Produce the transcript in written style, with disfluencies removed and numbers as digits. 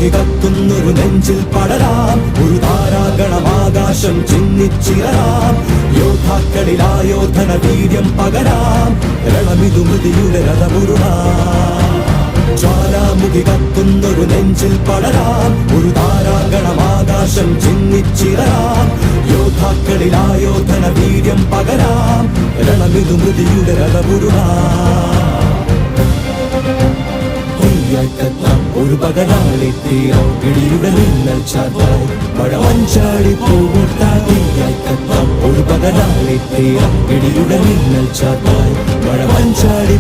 ജ്വാലാമുഖി കത്തുന്നൊരു നെഞ്ചിൽ പടരാം, ഒരു താരാഗണമാകാശം ചിന്നിച്ചിറരാം. യോദ്ധാക്കളിലായോധന വീര്യം പകരാം, രണമിതു മൃതിയുടെ രഥമുരുളാം. ജ്വാലാമുഖി കത്തുന്നൊരു നെഞ്ചിൽ പടരാം, ഒരു താരാഗണമാകാശം ചിന്നിച്ചിറരാം. യോദ്ധാക്കളിലായോധന വീര്യം പകരാം, രണമിതു മൃതിയുടെ രഥമുരുളാം. ഒരു പകലാളി തീരം കിളിയുടെ മിന്നൽ ചാത്തായി മഴമഞ്ചാടി പൂവൊട്ടാതിയായി കത്താം. ഒരു പകലാളി തീരം കിളിയുടെ മിന്നൽ ചാത്തായി മഴമഞ്ചാടി